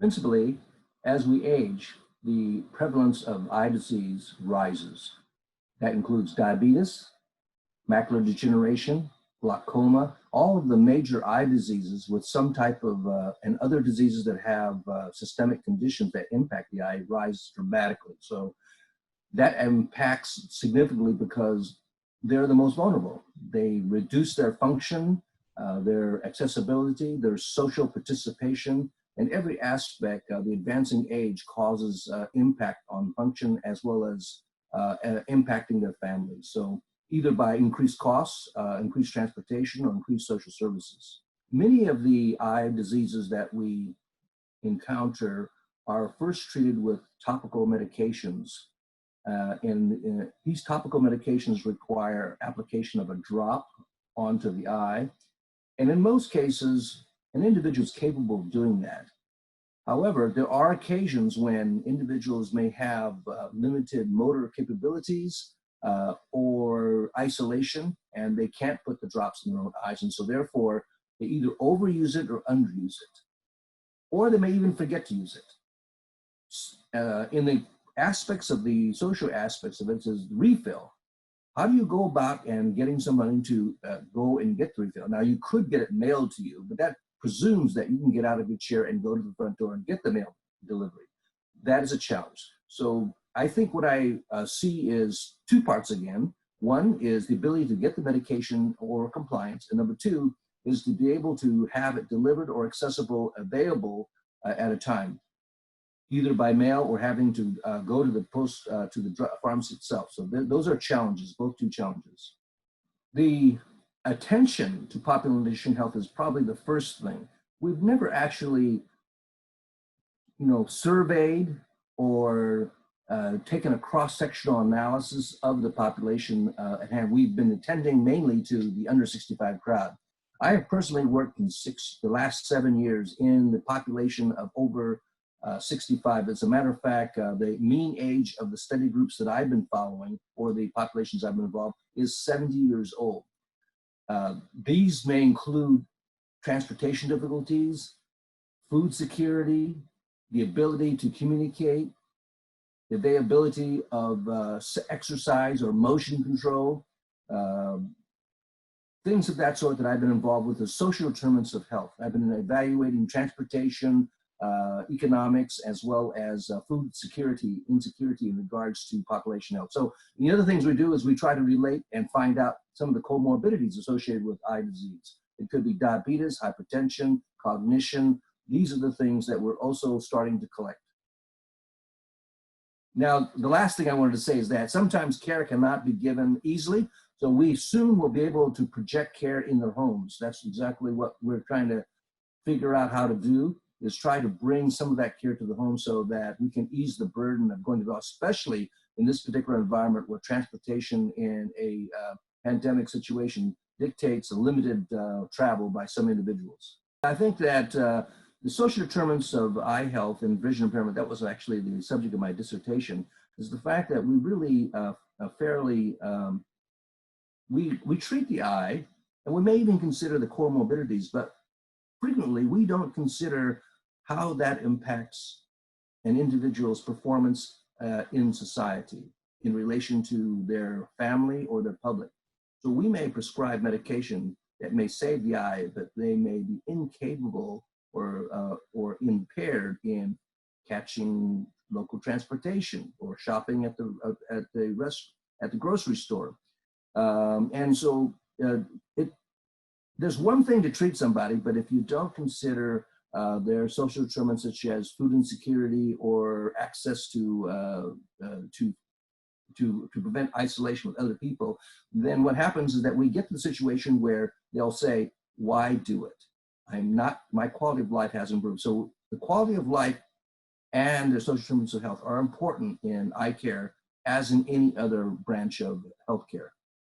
Principally, as we age, the prevalence of eye disease rises. That includes diabetes, macular degeneration, glaucoma, all of the major eye diseases with some type of, and other diseases that have systemic conditions that impact the eye rise dramatically. So that impacts significantly because they're the most vulnerable. They reduce their function, their accessibility, their social participation, and every aspect of the advancing age causes impact on function as well as impacting their families. So either by increased costs, increased transportation, or increased social services. Many of the eye diseases that we encounter are first treated with topical medications. These topical medications require application of a drop onto the eye. And in most cases, an individual is capable of doing that. However, there are occasions when individuals may have limited motor capabilities or isolation, and they can't put the drops in their own eyes. And so therefore, they either overuse it or underuse it. Or they may even forget to use it. In the aspects of the social aspects of it is refill. How do you go about and getting somebody to go and get the refill? Now, you could get it mailed to you, but that presumes that you can get out of your chair and go to the front door and get the mail delivery. That is a challenge. So I think what I see is two parts again. One is the ability to get the medication or compliance, and number two is to be able to have it delivered or accessible, available at a time, either by mail or having to go to the post, to the pharmacy itself. So those are challenges, both two challenges. The attention to population health is probably the first thing. We've never actually, surveyed or taken a cross-sectional analysis of the population at hand. We've been attending mainly to the under 65 crowd. I have personally worked in the last 7 years in the population of over 65. As a matter of fact, the mean age of the study groups that I've been following, or the populations I've been involved, is 70 years old. These may include transportation difficulties, food security, the ability to communicate, the availability of exercise or motion control, things of that sort that I've been involved with, the social determinants of health. I've been evaluating transportation, economics, as well as food security, insecurity in regards to population health. So the other things we do is we try to relate and find out some of the comorbidities associated with eye disease. It could be diabetes, hypertension, cognition. These are the things that we're also starting to collect. Now, the last thing I wanted to say is that sometimes care cannot be given easily. So we soon will be able to project care in their homes. That's exactly what we're trying to figure out how to do, is try to bring some of that care to the home so that we can ease the burden of going to the hospital, especially in this particular environment where transportation in a pandemic situation dictates a limited travel by some individuals. I think that the social determinants of eye health and vision impairment, that was actually the subject of my dissertation, is the fact that we really we treat the eye, and we may even consider the comorbidities, but frequently we don't consider how that impacts an individual's performance in society in relation to their family or their public. So we may prescribe medication that may save the eye, but they may be incapable or impaired in catching local transportation or shopping at the grocery store. And so there's one thing to treat somebody, but if you don't consider their social determinants such as food insecurity or access to prevent isolation with other people, then what happens is that we get to the situation where they'll say, why do it? My quality of life has improved. So the quality of life and the social determinants of health are important in eye care as in any other branch of healthcare.